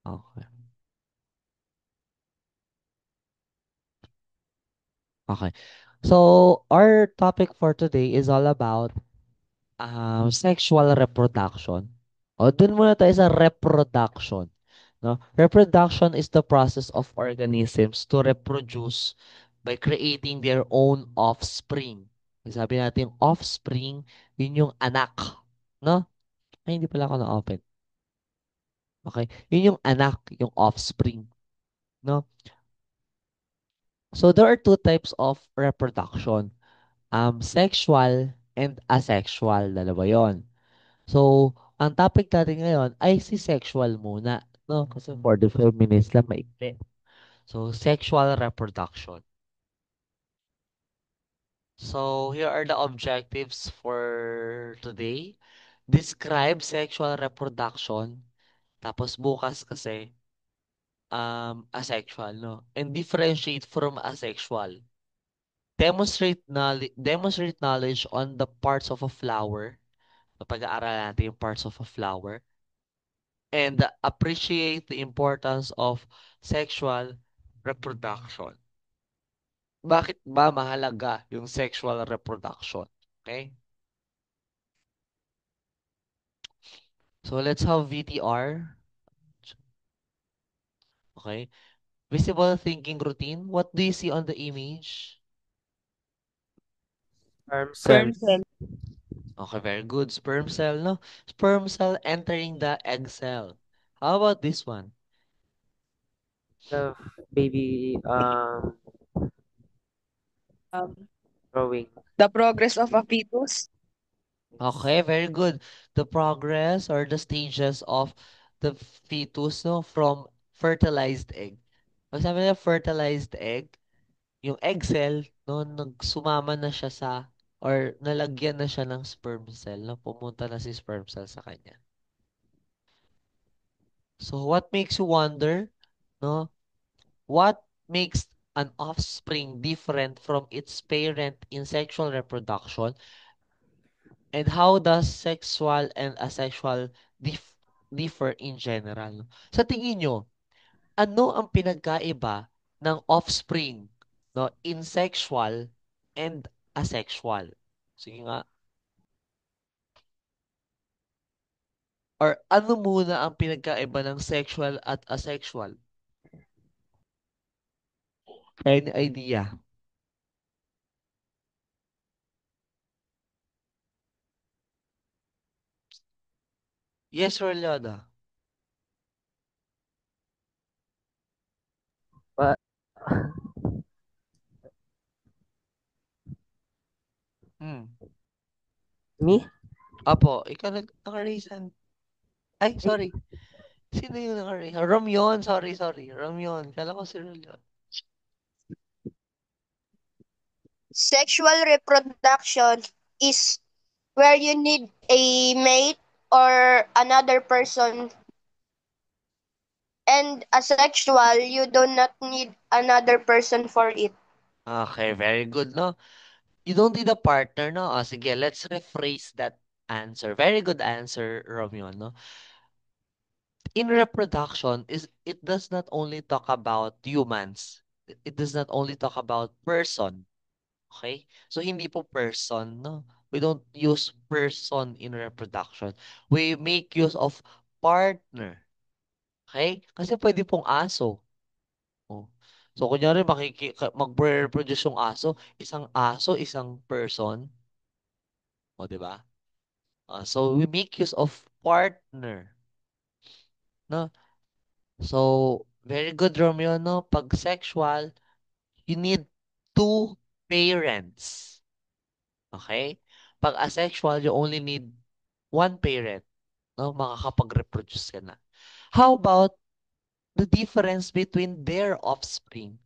Okay. Okay. So, our topic for today is all about sexual reproduction. O, dun muna tayo sa reproduction. No? Reproduction is the process of organisms to reproduce by creating their own offspring. Sabi natin, offspring, yun yung anak. No? Ay, hindi pala ako na-open. Okay? Yun yung anak, yung offspring. No? So, there are two types of reproduction. Sexual and asexual. Dalawa yon. So, ang topic natin ngayon ay si sexual muna. No? Kasi for the feminist lang maikli. So, sexual reproduction. So, here are the objectives for today. Describe sexual reproduction. Tapos bukas kasi, asexual, no? And differentiate from asexual. Demonstrate knowledge on the parts of a flower. So, pag-aaralan natin yung parts of a flower. And appreciate the importance of sexual reproduction. Bakit ba mahalaga yung sexual reproduction? Okay? So let's have VTR. Okay? Visible thinking routine. What do you see on the image? Sperm Sperm cells. cell. Okay, very good. Sperm cell, no? Sperm cell entering the egg cell. How about this one? The baby Um, growing. the progress of a fetus. Okay, very good. The progress or the stages of the fetus, no, from fertilized egg. Pag sabi na fertilized egg, yung egg cell, no, nagsumama na siya sa, or nalagyan na siya ng sperm cell, no, pumunta na si sperm cell sa kanya. So, what makes you wonder, no, what makes an offspring different from its parent in sexual reproduction, and how does sexual and asexual differ in general? Sa tingin nyo, ano ang pinagkaiba ng offspring, no, in sexual and asexual? Sige nga. Or ano muna ang pinagkaiba ng sexual at asexual? Any idea? Yes, Rolanda. But Hmm. me? Apo, ikaw nag-raise. Ay, Ay, sorry. Sino yung naka-raise? Romyon, sorry. Romyon. Kala ko si Rolyon. Sexual reproduction is where you need a mate or another person, and asexual, you do not need another person for it. Okay, very good, no? You don't need a partner, no? O, sige, let's rephrase that answer. Very good answer, Romeo, no? In reproduction, it does not only talk about humans. It does not only talk about person. Okay? So, hindi po person, no? We don't use person in reproduction. We make use of partner. Okay? Kasi pwede pong aso. Oh. So, kunyari, mag-reproduce yung aso, isang person. O, di ba? So, we make use of partner. No? So, very good, Romeo, no? Pag sexual, you need two parents. Okay? Pag asexual, you only need one parent. No? Makakapag-reproduce ka na. How about the difference between their offspring?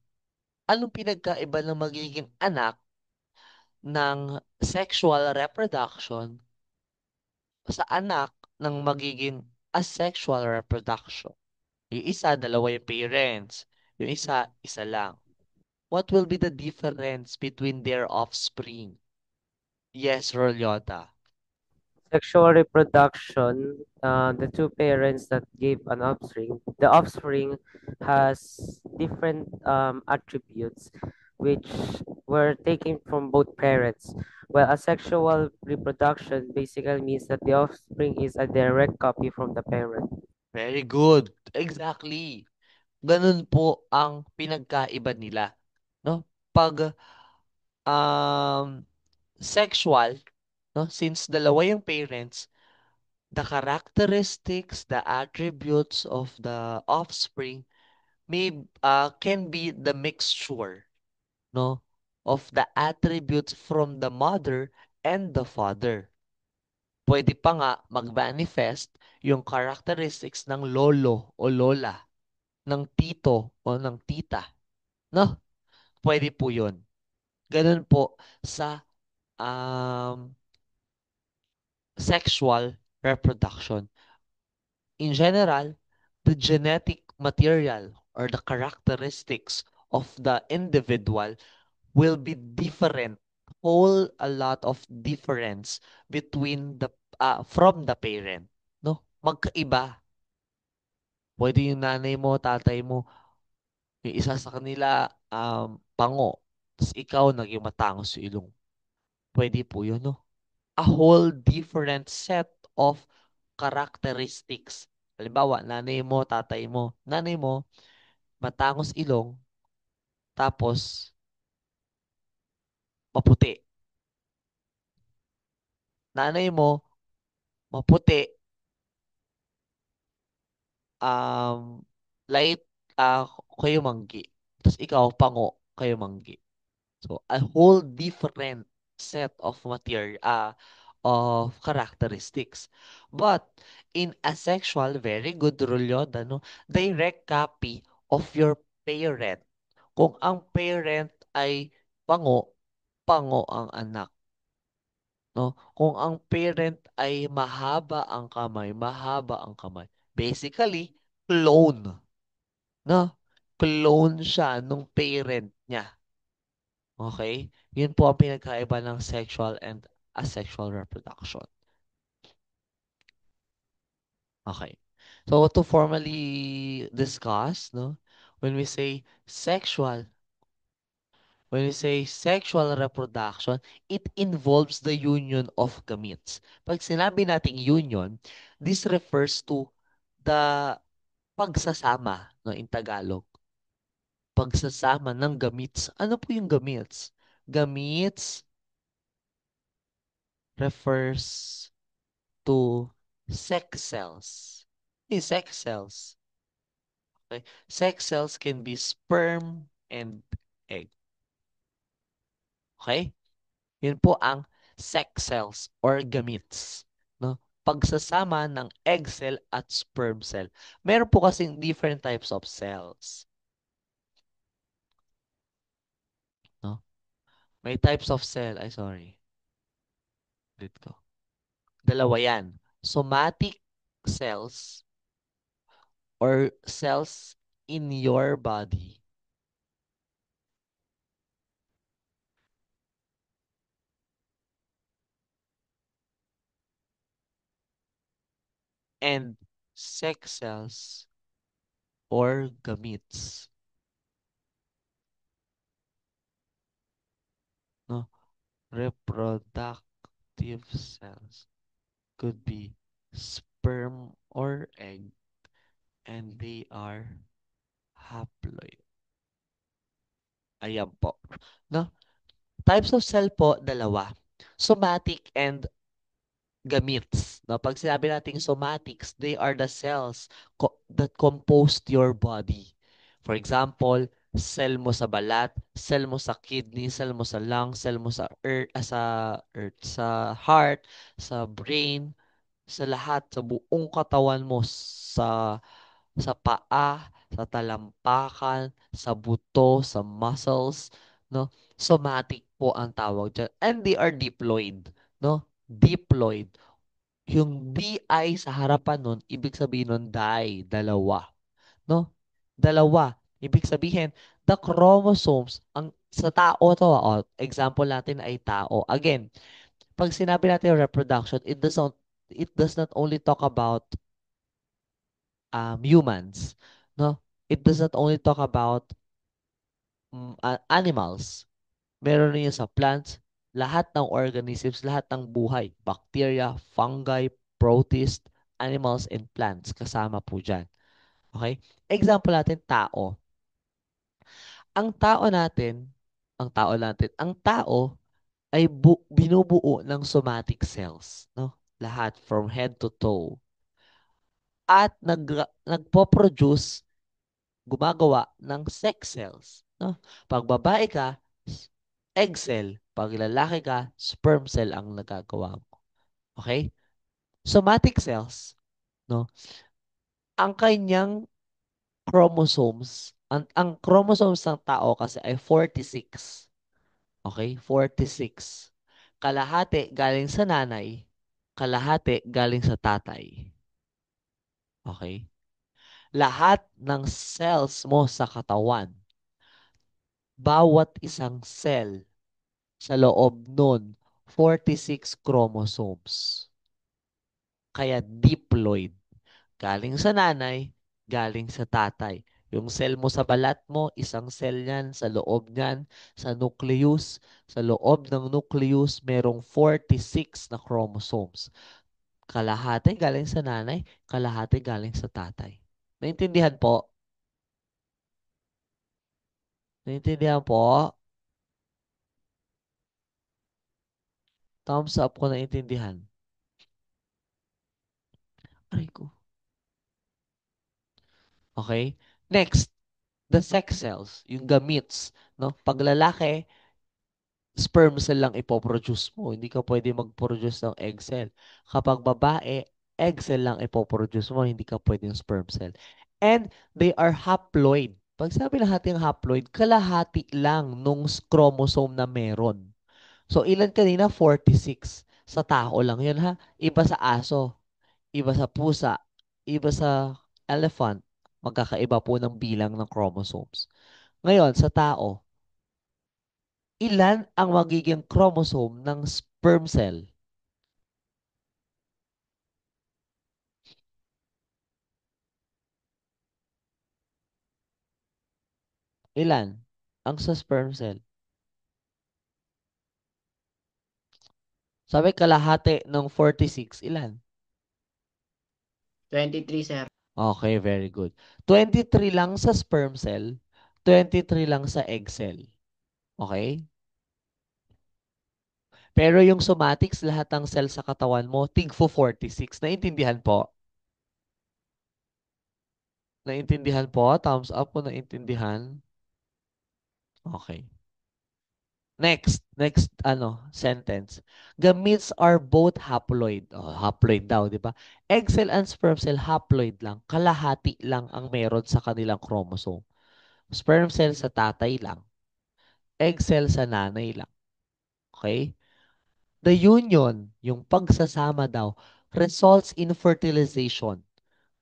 Anong pinagkaiba ng magiging anak ng sexual reproduction sa anak ng magiging asexual reproduction? Yung isa, dalawa yung parents. Yung isa, isa lang. What will be the difference between their offspring? Yes, Rolyota. Sexual reproduction, the two parents that gave an offspring, the offspring has different attributes which were taken from both parents. Well, asexual reproduction basically means that the offspring is a direct copy from the parent. Very good. Exactly. Ganun po ang pinagkaiba nila, 'no? 'Pag, sexual, 'no, since dalawa yung parents, the characteristics, the attributes of the offspring can be the mixture, 'no, of the attributes from the mother and the father. Puwede pa nga mag-manifest yung characteristics ng lolo o lola, ng tito o ng tita, 'no? Puwede po yun. Gano'n po sa, um, sexual reproduction. In general, the genetic material or the characteristics of the individual will be different, whole a lot of difference between from the parent, no? Magkaiba. Pwede yung nanay mo, tatay mo, yung isa sa kanila, pango, tas ikaw naging matangos yung ilong. Pwede po yun, no? A whole different set of characteristics. Halimbawa, nanay mo, matangos ilong, tapos maputi. Nanay mo, maputi, um, light, kayo manggi. Tapos ikaw, pango, kayo manggi. So, a whole different set of of characteristics. But in asexual, very good Rolyo, no? Direct copy of your parent. Kung ang parent ay pango, pango ang anak. No? Kung ang parent ay mahaba ang kamay, mahaba ang kamay. Basically, clone. No? Clone siya nung parent niya. Okay? Yun po ang pinagkaiba ng sexual and asexual reproduction. Okay. So to formally discuss, no, when we say sexual, when we say sexual reproduction, it involves the union of gametes. Pag sinabi nating union, this refers to the pagsasama, no, in Tagalog. Pagsasama ng gametes. Ano po yung gametes? Gametes refers to sex cells. Sex cells. Okay? Sex cells can be sperm and egg. Okay? Yun po ang sex cells or gametes. No? Pagsasama ng egg cell at sperm cell. Meron po kasing different types of cells. No? May types of cell. Ay, sorry. Ulit ko. Dalawa yan. Somatic cells or cells in your body and sex cells or gametes. No? Reproductive cells could be sperm or egg and they are haploid. Ayan po. No? Types of cell po, dalawa. Somatic and gametes. No? Pag sinabi nating somatics, they are the cells that compose your body. For example, cell mo sa balat, cell mo sa kidney, cell mo sa lung, cell mo sa heart, sa brain, sa lahat, sa buong katawan mo, sa paa, sa talampakan, sa buto, sa muscles, no? Somatic po ang tawag dyan. And they are diploid, no? Diploid. Yung DI sa harapan nun, ibig sabihin nun dalawa, no? Dalawa. Ibig sabihin, the chromosomes, sa tao to, example natin ay tao. Again, pag sinabi natin reproduction, it does not only talk about humans, no? It does not only talk about animals. Meron rin yun sa plants, lahat ng organisms, lahat ng buhay, bacteria, fungi, protists, animals, and plants, kasama po dyan. Okay? Example natin, tao. Ang tao natin, ang tao ay binubuo ng somatic cells, no? Lahat from head to toe. At nagpo-produce, gumagawa ng sex cells, no? Pag babae ka, egg cell. Pag lalaki ka, sperm cell ang nagagawa mo. Okay? Somatic cells, no? Ang kanyang chromosomes, ang chromosomes ng tao kasi ay 46. Okay? 46. Kalahati galing sa nanay, kalahati galing sa tatay. Okay? Lahat ng cells mo sa katawan, bawat isang cell sa loob nun, 46 chromosomes. Kaya diploid. Galing sa nanay, galing sa tatay. Yung cell mo sa balat mo, isang cell yan, sa loob niyan, sa nucleus. Sa loob ng nucleus, merong 46 na chromosomes. Kalahati galing sa nanay, kalahati galing sa tatay. Naintindihan po? Naintindihan po? Thumbs up ko naintindihan. Aray ko. Okay? Next, the sex cells, yung gametes, no? Pag lalaki, sperm cell lang ipoproduce mo. Hindi ka pwede mag-produce ng egg cell. Kapag babae, egg cell lang ipoproduce mo. Hindi ka pwede yung sperm cell. And they are haploid. Pag sabi natin haploid, kalahati lang nung chromosome na meron. So, ilan kanina? 46. Sa tao lang yun, ha? Iba sa aso, iba sa pusa, iba sa elephant. Magkakaiba po ng bilang ng chromosomes. Ngayon, sa tao, ilan ang magiging chromosome ng sperm cell? Ilan ang sa sperm cell? Sabi kalahati ng 46, ilan? 23, sir. Okay, very good. 23 lang sa sperm cell, 23 lang sa egg cell. Okay? Pero yung somatics, lahat ng cell sa katawan mo, tig-fo 46. Naintindihan po? Naintindihan po? Thumbs up kung naintindihan. Okay. Next sentence. Gametes are both haploid. Oh, haploid daw, di ba? Egg cell and sperm cell haploid lang. Kalahati lang ang meron sa kanilang chromosome. Sperm cell sa tatay lang. Egg cell sa nanay lang. Okay? The union, yung pagsasama daw, results in fertilization.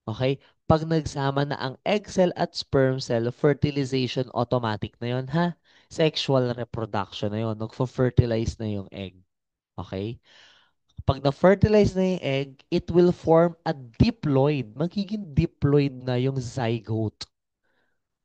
Okay? Pag nagsama na ang egg cell at sperm cell, fertilization automatic na yon, ha? Sexual reproduction na yon. Nagfo-fertilize na yung egg. Okay? Pag na-fertilize na yung egg, it will form a diploid. Magiging diploid na yung zygote.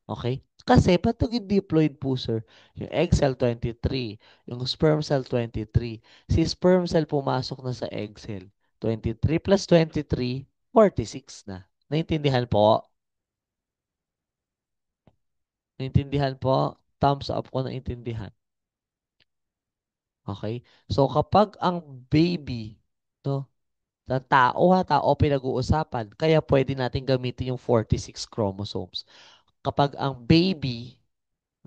Okay? Kasi, ba't naging diploid po, sir? Yung egg cell 23, yung sperm cell 23. Si sperm cell pumasok na sa egg cell. 23 plus 23, 46 na. Naintindihan po? Naintindihan po? Thumbs up ko naintindihan. Okay? So, kapag ang baby, no, sa tao ha, tao pinag-uusapan, kaya pwede natin gamitin yung 46 chromosomes. Kapag ang baby,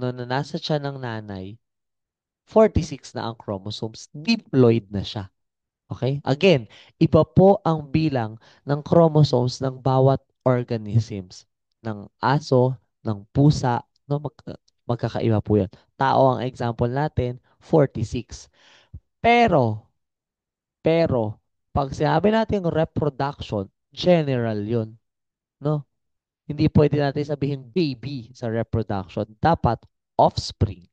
no, na nasa tiyan ng nanay, 46 na ang chromosomes, diploid na siya. Okay? Again, iba po ang bilang ng chromosomes ng bawat organisms. Ng aso, ng pusa, no, magkakaiba po yan. Tao ang example natin, 46. Pero, pag sinabi natin reproduction, general yun. No? Hindi pwede natin sabihin baby sa reproduction. Dapat offspring.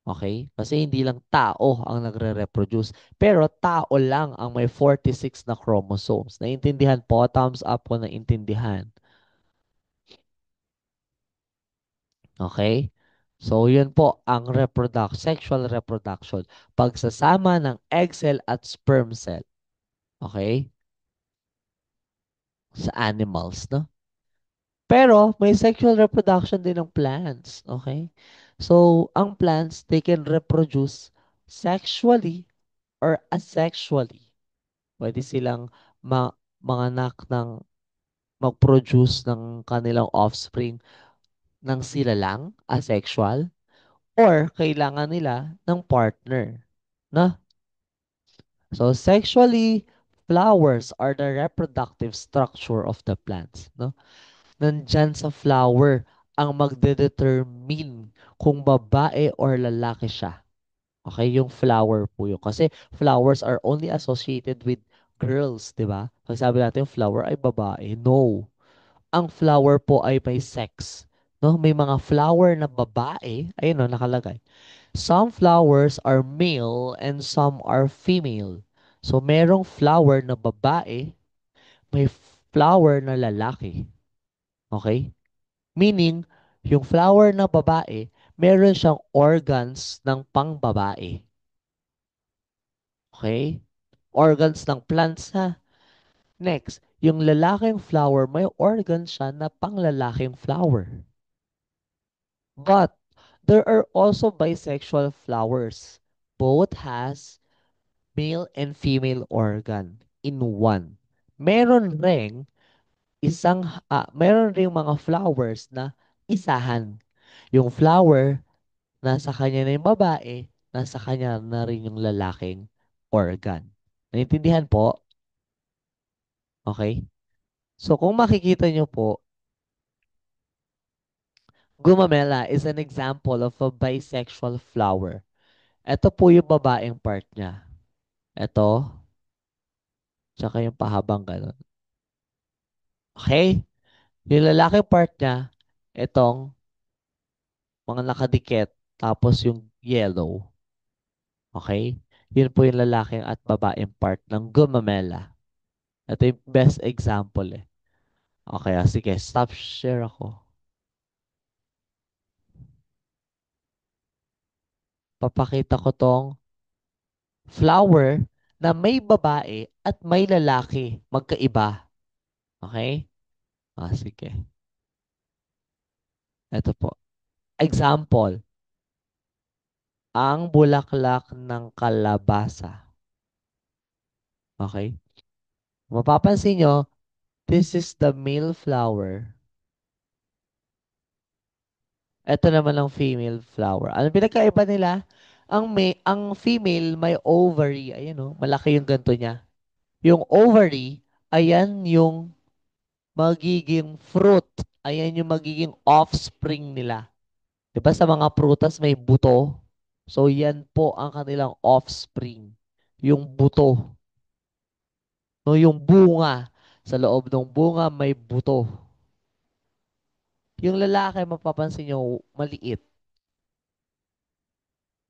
Okay? Kasi hindi lang tao ang nagre-reproduce. Pero tao lang ang may 46 na chromosomes. Naintindihan po? Thumbs up kung naintindihan. Okay? So, yun po ang sexual reproduction. Pagsasama ng egg cell at sperm cell. Okay? Sa animals, no? Pero, may sexual reproduction din ng plants. Okay? So, ang plants, they can reproduce sexually or asexually. Pwede silang manganak ng mag-produce ng kanilang offspring ng sila lang, asexual, or kailangan nila ng partner. Na? So, sexually, flowers are the reproductive structure of the plants. No? Nandyan sa flower ang magdedetermine kung babae or lalaki siya. Okay, yung flower po yun. Kasi flowers are only associated with girls, di ba? Pag sabi natin flower ay babae. No. Ang flower po ay may sex. No? May mga flower na babae. Ayun no, nakalagay. Some flowers are male and some are female. So, merong flower na babae, may flower na lalaki. Okay? Meaning, yung flower na babae, meron siyang organs ng pangbabae. Okay? Organs ng plants ha. Next, yung lalaking flower, may organs siya na panglalaking flower. But, there are also bisexual flowers. Both has male and female organ in one. Meron ring meron ring mga flowers na isahan. Yung flower, nasa kanya na yung babae, nasa kanya na rin yung lalaking organ. Naintindihan po? Okay? So, kung makikita nyo po, gumamela is an example of a bisexual flower. Ito po yung babaeng part niya. Ito, tsaka yung pahabang ganun. Okay? Yung lalaki part niya, itong mga nakadikit, tapos yung yellow. Okay? Yun po yung lalaking at babaeng part ng gumamela. Ito yung best example eh. Okay, sige, stop share ako. Papakita ko tong flower na may babae at may lalaki, magkaiba. Okay? Sige. Ito po. Example, ang bulaklak ng kalabasa. Okay? Mapapansin nyo, this is the male flower. Ito naman ang female flower. Ano pinagkaiba nila? Ang female may ovary. Ayan o, malaki yung ganto niya. Yung ovary, ayan yung magiging fruit. Ayan yung magiging offspring nila. 'Di ba sa mga prutas may buto? So yan po ang kanilang offspring. Yung buto. No, yung bunga. Sa loob ng bunga may buto. Yung lalaki mapapansin nyo maliit.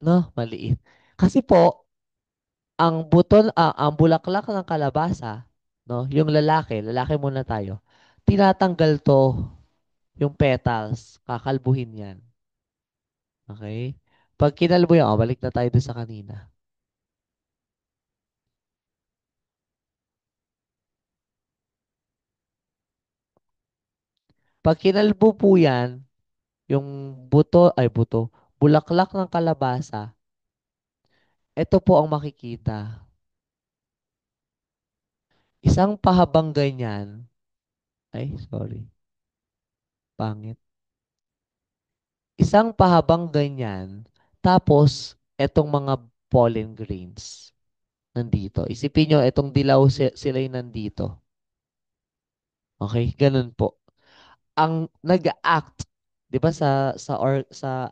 No, maliit. Kasi po, ang bulaklak ng kalabasa, no, yung lalaki muna tayo. Tinatanggal to, yung petals, kakalbuhin yan. Okay? Pag kinalbo yan, balik na tayo dun sa kanina. Pag kinalbo po yan, yung bulaklak ng kalabasa, ito po ang makikita. Isang pahabang ganyan, ay, sorry, pangit. Isang pahabang ganyan, tapos, etong mga pollen grains nandito. Isipin nyo, itong dilaw sila yung nandito. Okay? Ganun po. Ang nag-act, 'di ba sa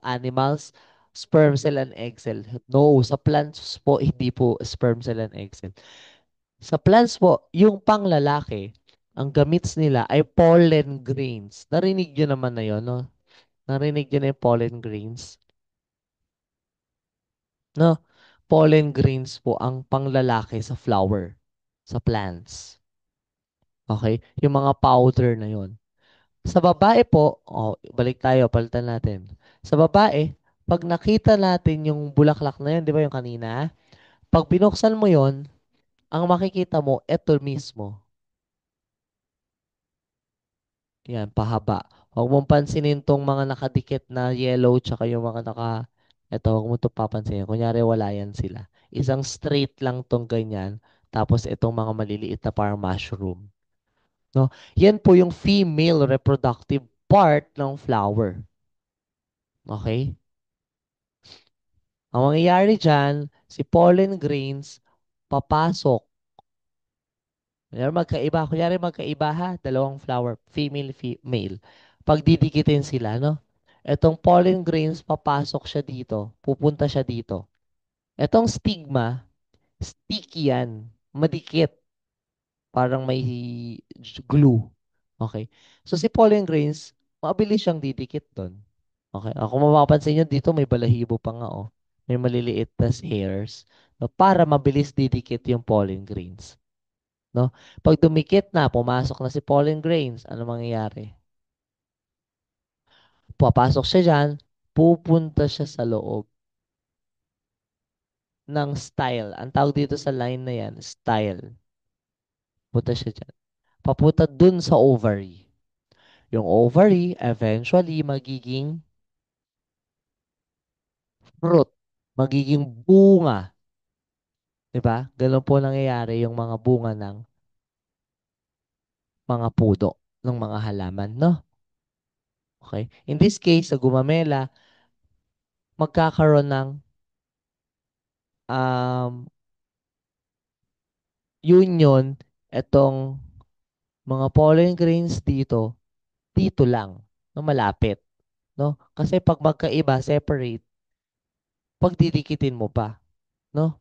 animals, sperm cell and egg cell. No, sa plants po hindi po sperm cell and egg cell. Sa plants po, yung panglalaki, ang gamits nila ay pollen grains. Narinig niyo naman na 'yon, no? Narinig niyo na yung pollen grains. No? Pollen grains po ang panglalaki sa flower, sa plants. Okay? Yung mga powder na yon. Sa babae po, balik tayo, palitan natin. Sa babae, pag nakita natin yung bulaklak na yun, di ba yung kanina? Pag binuksan mo yon, ang makikita mo, eto mismo. Yan, pahaba. Huwag mong pansinin tong mga nakadikit na yellow tsaka yung mga eto, huwag mo ito papansinin. Kunyari, wala yan sila. Isang straight lang tong ganyan. Tapos itong mga maliliit na parang mushroom. No? Yan po yung female reproductive part ng flower. Okay? Ang mangyayari dyan, si pollen grains papasok. Kunyari magkaiba ha, dalawang flower, female, male. Pagdidikitin sila, no? Etong pollen grains, papasok siya dito, pupunta siya dito. Etong stigma, sticky yan, madikit, parang may glue. Okay? So si pollen grains, mabilis siyang didikit doon. Okay? Kung mapapansin nyo dito, may balahibo pa nga, oh. May maliliit na hairs. No? Para mabilis didikit yung pollen grains. No? Pag dumikit na, pumasok na si pollen grains, ano mangyayari? Papasok siya dyan, pupunta siya sa loob ng style. Ang tawag dito sa line na yan, style. Punta siya dyan. Papunta dun sa ovary. Yung ovary, eventually, magiging fruit. Magiging bunga. 'Di ba? Ganun po nangyayari yung mga bunga ng mga pudo ng mga halaman, no? Okay? In this case, sa gumamela, magkakaroon ng um, union itong mga pollen grains dito, dito lang, no, malapit, no? Kasi pag magkaiba, separate, pagdidikitin mo pa, no?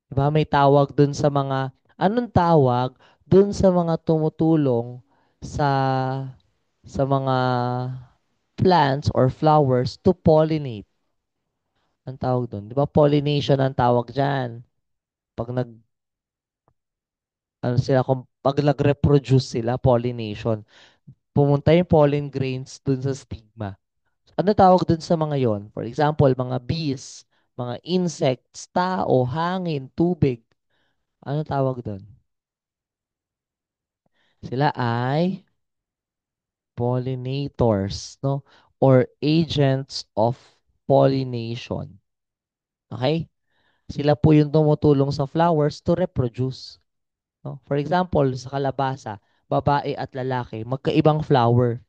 Diba? May tawag dun sa mga, anong tawag dun sa mga tumutulong sa mga plants or flowers to pollinate. Ang tawag dun. Di ba pollination ang tawag dyan? Pag pag nag-reproduce sila, pollination. Pumunta yung pollen grains dun sa stigma. Ano tawag dun sa mga yon? For example, mga bees, mga insects, tao, hangin, tubig. Ano tawag dun? Sila ay pollinators, no? Or agents of pollination. Okay? Sila po yung tumutulong sa flowers to reproduce. No? For example, sa kalabasa, babae at lalaki, magkaibang flower.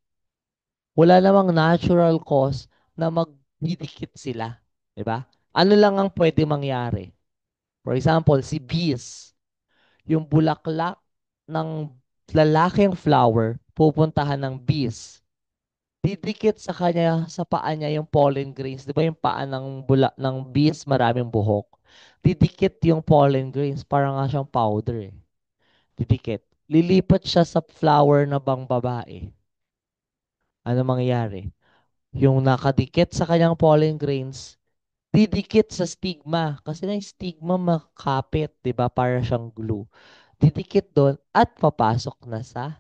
Wala namang natural cause na magdidikit sila. 'Di ba? Ano lang ang pwede mangyari? For example, si bees, yung bulaklak ng lalaking flower, pupuntahan ng bees. Didikit sa kanya, sa paa niya yung pollen grains. Di ba yung paa ng bees, maraming buhok? Didikit yung pollen grains. Parang nga siyang powder eh. Didikit. Lilipat siya sa flower na bang babae. Ano mangyayari? Yung nakadikit sa kanyang pollen grains, didikit sa stigma. Kasi na yung stigma makapit, di ba? Para siyang glue. Didikit doon at papasok na sa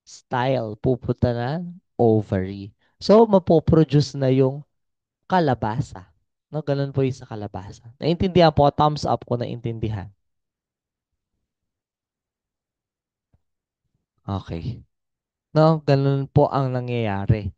style. Pupunta na ovary. So, mapoproduce na yung kalabasa. No, ganun po yung sa kalabasa. Naintindihan po, thumbs up kung naintindihan. Okay. No, ganun po ang nangyayari.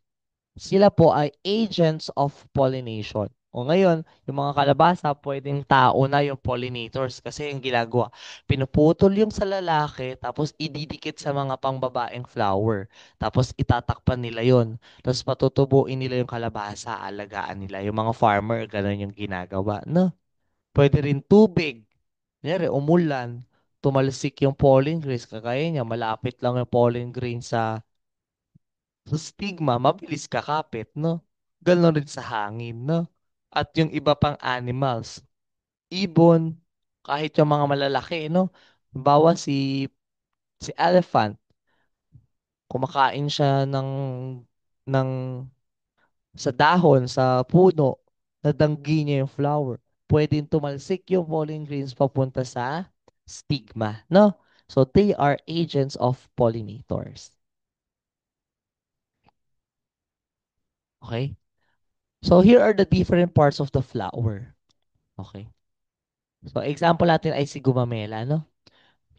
Sila po ay agents of pollination. O ngayon, yung mga kalabasa, pwedeng tao na yung pollinators kasi yung ginagawa. Pinuputol yung sa lalaki, tapos ididikit sa mga pangbabaeng flower. Tapos itatakpan nila yon. Tapos patutubuin nila yung kalabasa, alagaan nila. Yung mga farmer, ganun yung ginagawa. No? Pwede rin tubig. Kunyari, umulan, tumalsik yung pollen grains. Kagaya niya, malapit lang yung pollen grains sa stigma, mabilis kakapit, no? Ganon rin sa hangin, no? At yung iba pang animals, ibon, kahit yung mga malalaki, no? Bawa si elephant, kumakain siya ng sa dahon, sa puno, nadanggi niya yung flower. pwedeng tumalsik yung pollen grains papunta sa stigma, no? So they are agents of pollinators. Okay? So here are the different parts of the flower. Okay? So example natin ay si gumamela, no?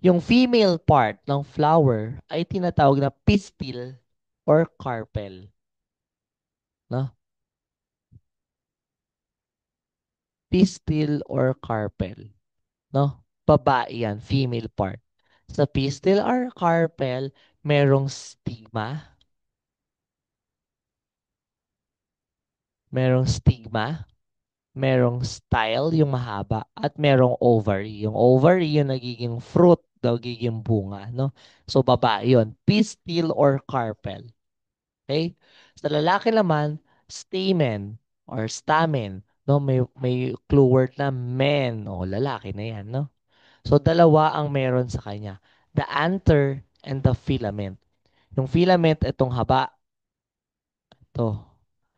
Yung female part ng flower ay tinatawag na pistil or carpel, no? Pistil or carpel, no? Babae yan, female part. Sa pistil or carpel, merong stigma, merong stigma, merong style, yung mahaba, at merong ovary. Yung ovary, yung nagiging fruit, nagiging bunga, no? So, babae yun. Pistil or carpel. Okay? Sa lalaki naman, stamen or stamen, no? May clue word na men, o lalaki na yan, no? So, dalawa ang meron sa kanya. The anther and the filament. Yung filament, itong haba, to.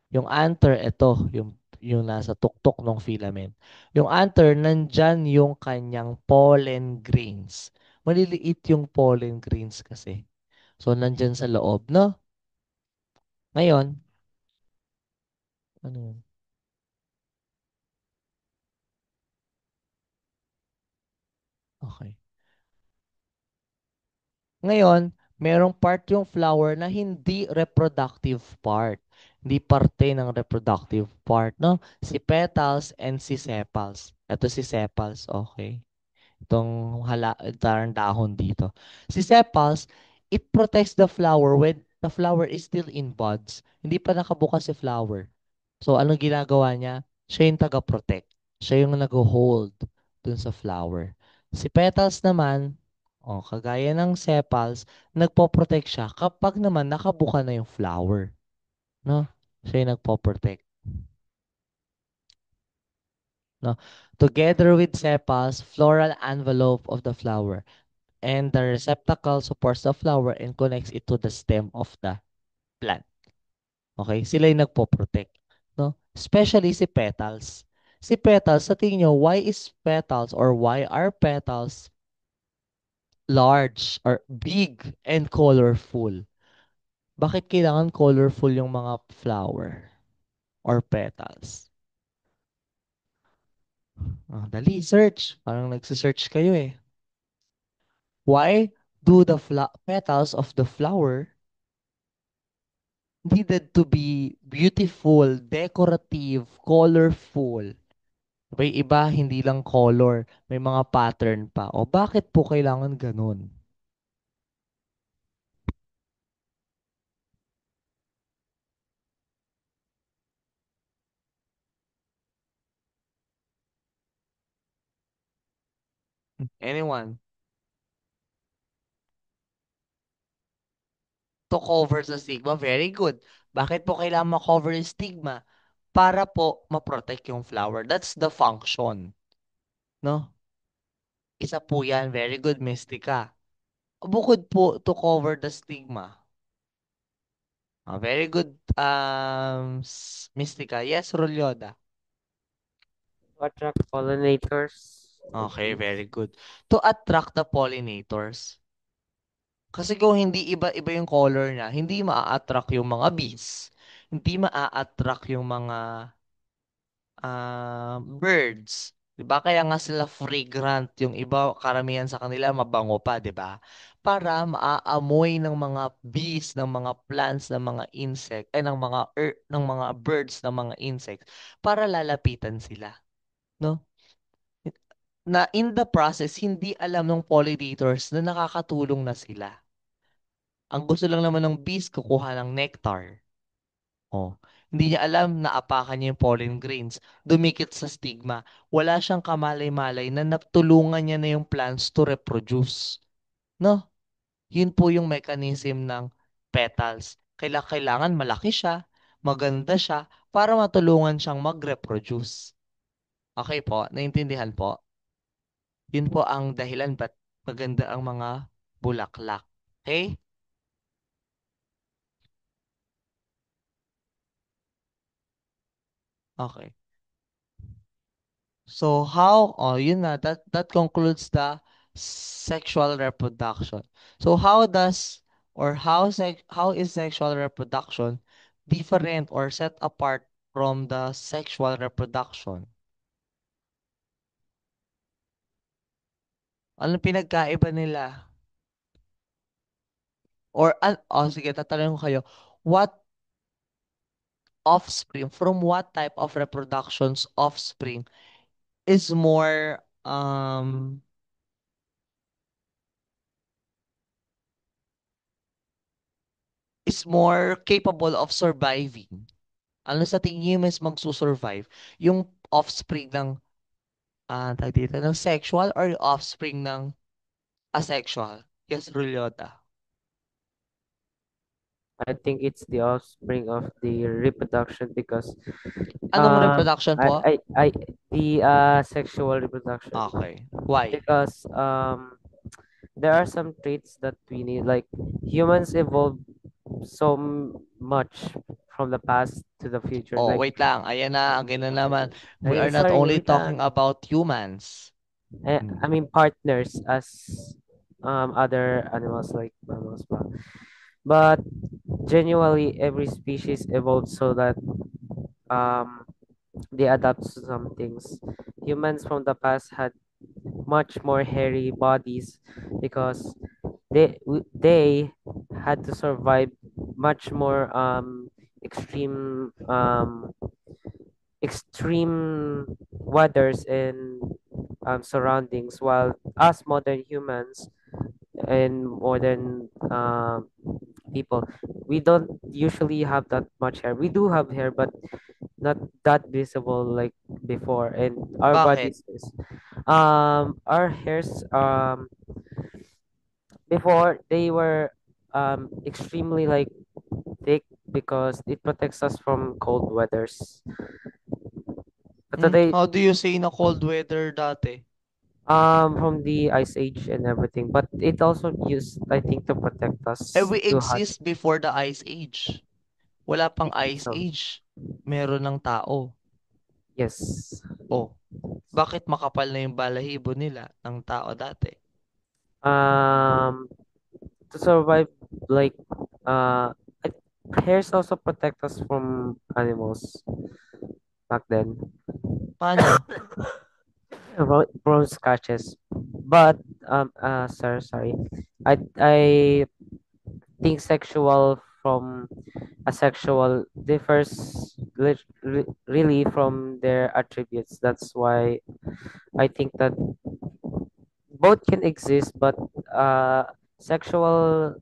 Yung anther, ito, yung nasa tuktok ng filament. Yung anther, nandyan yung kanyang pollen grains. Maliliit yung pollen grains kasi. So, nandyan sa loob, no? Ngayon, ano yun? Okay. Ngayon, merong part yung flower na hindi reproductive part. Hindi parte ng reproductive part, no? Si petals and si sepals. Ito si sepals, okay. Itong parang dahon dito. Si sepals, it protects the flower when the flower is still in buds. Hindi pa nakabukas si flower. So, anong ginagawa niya? Siya yung taga-protect. Siya yung nag-hold dun sa flower. Si petals naman, kagaya ng sepals, nagpo-protect siya kapag naman nakabuka na yung flower. No? Siya yung nagpo-protect. No? Together with sepals, floral envelope of the flower, and the receptacle supports the flower and connects it to the stem of the plant. Okay? Sila yung nagpo-protect. No? Especially si petals. Si petals, sa tingin nyo, why is petals or why are petals large or big and colorful? Bakit kailangan colorful yung mga flower or petals? Dali, search. Parang nagsisearch kayo eh. Why do the petals of the flower needed to be beautiful, decorative, colorful? May iba, hindi lang color, may mga pattern pa. O bakit po kailangan ganun? Anyone? To cover sa stigma, very good. Bakit po kailangan ma-cover yung stigma? Para po ma-protect yung flower. That's the function. No? Isa po yan. Very good, Mystica. Bukod po to cover the stigma. Very good, Mystica. Yes, Rolyoda. To attract pollinators. Okay, very good. To attract the pollinators. Kasi kung hindi iba-iba yung color niya, hindi maa-attract yung mga bees. Hindi maa-attract yung mga birds. 'Di ba? Kaya nga sila fragrant. Yung iba, karamihan sa kanila mabango pa, 'di ba? Para maaamoy ng mga bees, ng mga plants, ng mga insect, ay ng mga birds, ng mga insects para lalapitan sila, no? Na in the process, hindi alam ng pollinators na nakakatulong na sila. Ang gusto lang naman ng bees, kukuha ng nectar. Oh, hindi niya alam na apakan niya yung pollen grains, dumikit sa stigma. Wala siyang kamalay-malay na natulungan niya na yung plants to reproduce. No? Yun po yung mechanism ng petals. Kailangan malaki siya, maganda siya, para matulungan siyang mag-reproduce. Okay po? Naintindihan po? Yun po ang dahilan ba't maganda ang mga bulaklak. Okay? Okay. So how, oh, yun na, that concludes the sexual reproduction. So how does, or how is sexual reproduction different or set apart from the sexual reproduction? Anong pinagkaiba nila? Or, oh, sige, tatanungin ko kayo, what offspring, from what type of reproductions offspring is more capable of surviving? Ano sa tingin niyo mas magsusurvive? Yung offspring ng, tawag dito, ng sexual or yung offspring ng asexual? Yes, Rulyota. I think it's the offspring of the reproduction because Anong um reproduction I po? I, I the sexual reproduction Okay. Why? because there are some traits that we need, like humans evolved so much from the past to the future, Oh, like wait lang. Ayan na, again na naman. We are not sorry, only wait lang. talking about humans. I mean partners as other animals like mammals, but genuinely every species evolved so that um they adapt to some things. Humans from the past had much more hairy bodies because they had to survive much more extreme extreme weathers and surroundings, while us modern humans and modern people, we don't usually have that much hair. We do have hair, but not that visible like before. And our Bakit? bodies is our hairs before they were extremely like thick because it protects us from cold weathers. But today, How do you say na cold weather dati? from the ice age and everything, but it also used, I think, to protect Eh, us we too hot. exist before the Ice Age. Wala I pang think Ice so. Age. Meron ng tao. Yes. Oh, bakit makapal na yung balahibo nila ng tao dati? Um, to survive, like it, hairs also protect us from animals back then. Paano? From scratches. But sir, sorry. I think sexual from asexual differs really from their attributes. That's why I think that both can exist, but uh, sexual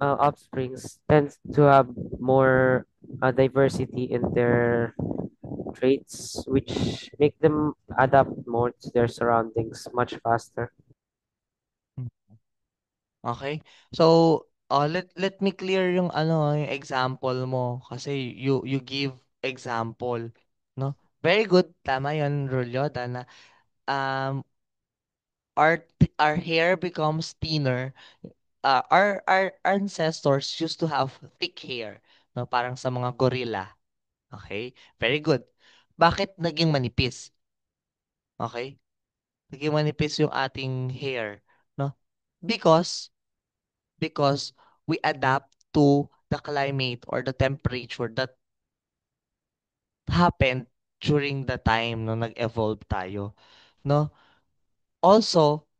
offsprings tend to have more diversity in their traits, which make them adapt more to their surroundings much faster. Okay? So, let me clear yung ano, yung example mo kasi you give example, no? Very good. Tama 'yon, Rolyoda, na um our hair becomes thinner. Our ancestors used to have thick hair, no? Parang sa mga gorilla. Okay? Very good. Bakit naging manipis? Okay? Naging manipis yung ating hair, no? Because because we adapt to the climate or the temperature that happened during the time no nag-evolve tayo, no? Also,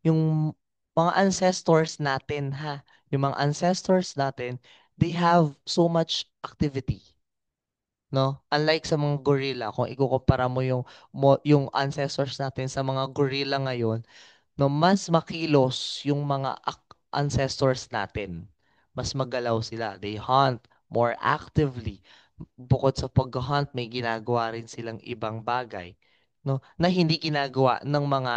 yung mga ancestors natin ha, yung mga ancestors natin, they have so much activity, no? Unlike sa mga gorilla, kung ikukumpara mo yung ancestors natin sa mga gorilla ngayon, no, mas makilos yung mga ancestors natin. Mas magalaw sila. They hunt more actively. Bukod sa pag-hunt, may ginagawa rin silang ibang bagay, no, na hindi ginagawa ng mga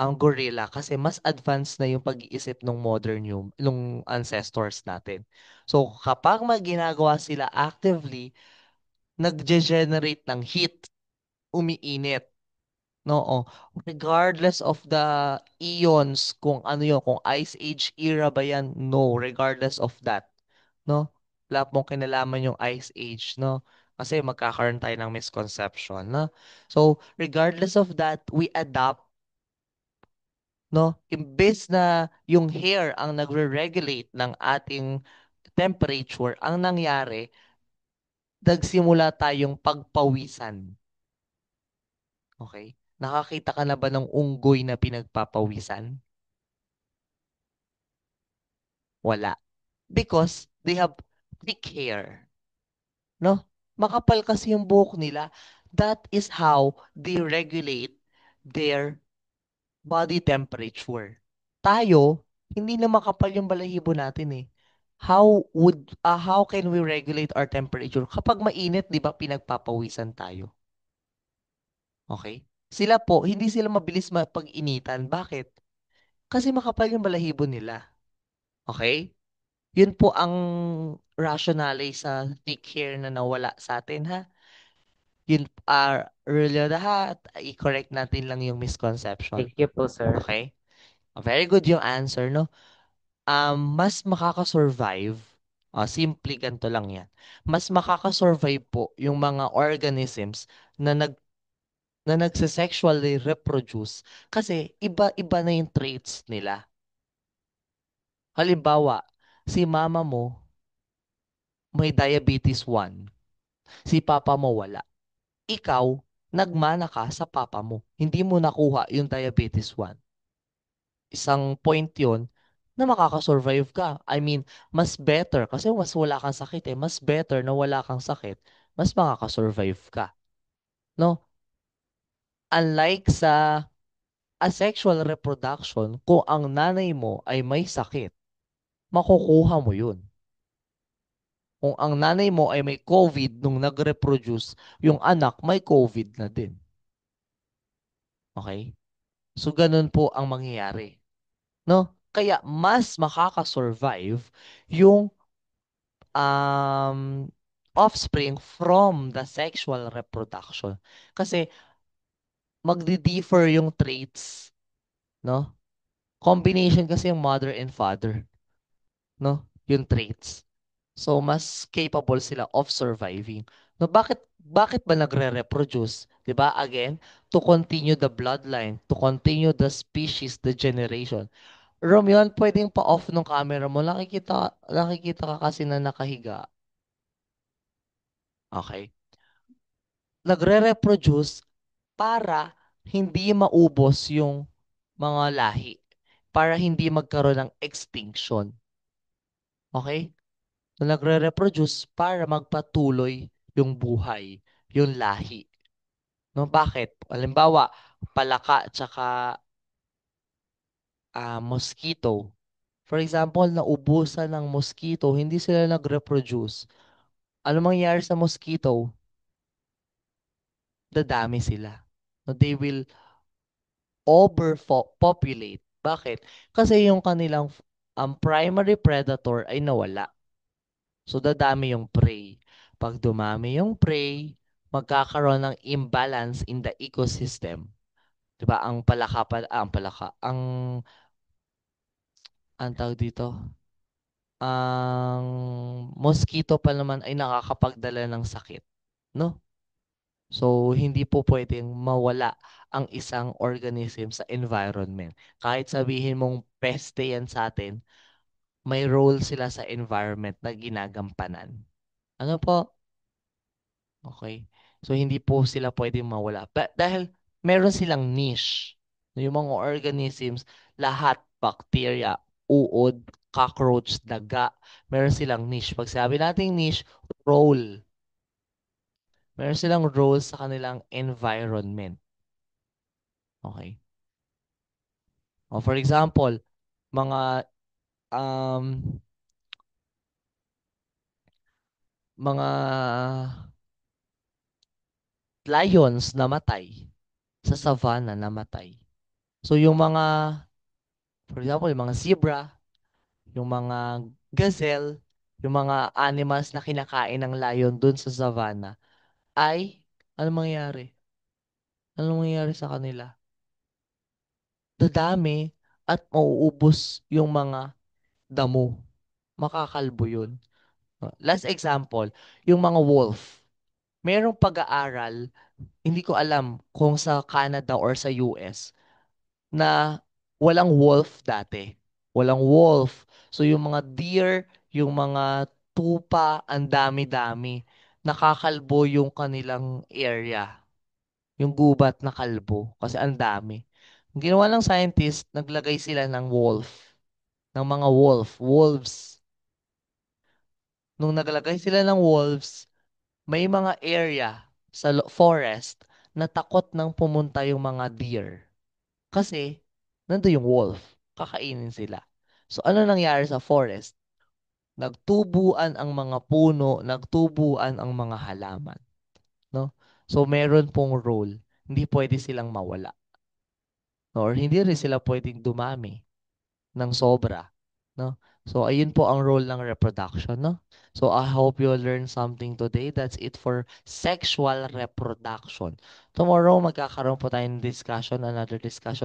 ang gorilla kasi mas advanced na yung pag-iisip ng modern nung ancestors natin. So, kapag may ginagawa sila actively, nag-generate ng heat, umiinit. Oo. Regardless of the eons, kung ano yun, kung Ice Age era ba yan, no, regardless of that. No? Wala pong kinalaman yung Ice Age, no? Kasi magkakaroon tayo ng misconception, no? So, regardless of that, we adapt, no? Imbes na yung hair ang nagre-regulate ng ating temperature, ang nangyari, nagsimula tayong pagpawisan. Okay? Nakakita ka na ba ng unggoy na pinagpapawisan? Wala. Because they have thick hair. No? Makapal kasi yung buhok nila. That is how they regulate their body temperature. Tayo, hindi na makapal yung balahibo natin eh. How can we regulate our temperature? Kapag mainit, 'di ba, pinagpapawisan tayo. Okay? Sila po, hindi sila mabilis mapag-initan. Bakit? Kasi makapal yung balahibo nila. Okay? Yun po ang rationale sa thick hair na nawala sa atin, ha? Yun, earlier lahat, i-correct natin lang yung misconception. Thank you po, sir. Okay? Very good yung answer, no? Mas makakasurvive, simple ganito lang yan. Mas makakasurvive po yung mga organisms na nagse-sexually reproduce kasi iba-iba na yung traits nila. Halimbawa, si mama mo may diabetes 1, si papa mo wala. Ikaw, nagmana ka sa papa mo. Hindi mo nakuha yung diabetes 1. Isang point yon na makakasurvive ka. I mean, mas better kasi mas wala kang sakit eh. Mas better na wala kang sakit, mas makakasurvive ka. No? Unlike sa asexual reproduction, kung ang nanay mo ay may sakit, makukuha mo yun. Kung ang nanay mo ay may COVID nung nag-reproduce, yung anak may COVID na din. Okay? So, ganun po ang mangyayari. No? Kaya mas makakasurvive yung um, offspring from the sexual reproduction. Kasi magdi-differ yung traits, no? Combination kasi yung mother and father, no? Yung traits. So mas capable sila of surviving. No, bakit ba nagre-reproduce? 'Di ba? Again, to continue the bloodline, to continue the species, the generation. Romeo, pwedeng pa-off ng camera mo. Nakikita ka kasi na nakahiga. Okay. Nagre-reproduce para hindi maubos yung mga lahi. Para hindi magkaroon ng extinction. Okay? So, nagre-reproduce para magpatuloy yung buhay, yung lahi. No, bakit? Halimbawa, palaka at saka mosquito. For example, naubusan ng mosquito, hindi sila nag-reproduce. Ano mangyayari sa mosquito? Dadami sila. No, they will overpopulate. Bakit? Kasi yung kanilang primary predator ay nawala. So, dadami yung prey. Pag dumami yung prey, magkakaroon ng imbalance in the ecosystem. 'Di ba? Ang tawag dito, ang mosquito pa naman ay nakakapagdala ng sakit, no? So, hindi po pwedeng mawala ang isang organism sa environment. Kahit sabihin mong peste yan sa atin, may role sila sa environment na ginagampanan. Ano po? Okay. So, hindi po sila pwedeng mawala. Dahil meron silang niche. Yung mga organisms, lahat, bacteria, uod, cockroach, daga, meron silang niche. Pag sabi natin niche, role. Meron silang role sa kanilang environment. Okay. O for example, mga um mga lions namatay sa savanna namatay. So yung mga for example, yung mga zebra, yung mga gazelle, yung mga animals na kinakain ng lion dun sa savanna ay ano mangyayari? Ano mangyayari sa kanila? Dadami at mauubos yung mga damo. Makakalbo yun. Last example, yung mga wolf. merong pag-aaral, hindi ko alam kung sa Canada or sa US, na walang wolf dati. Walang wolf. So yung mga deer, yung mga tupa, ang dami-dami. Nakakalbo yung kanilang area. Yung gubat na kalbo. Kasi ang dami. Ang ginawa ng scientist, naglagay sila ng wolf. Ng mga wolves. Nung naglagay sila ng wolves, may mga area sa forest na takot nang pumunta yung mga deer. Kasi, nandun yung wolf. Kakainin sila. So, ano nangyari sa forest? Nagtubuan ang mga puno, nagtubuan ang mga halaman. No? So, meron pong role. Hindi pwede silang mawala. No? Or hindi rin sila pwedeng dumami ng sobra. No? So, ayun po ang role ng reproduction. No? So, I hope you learned something today. That's it for sexual reproduction. Tomorrow, magkakaroon po tayo ng discussion, another discussion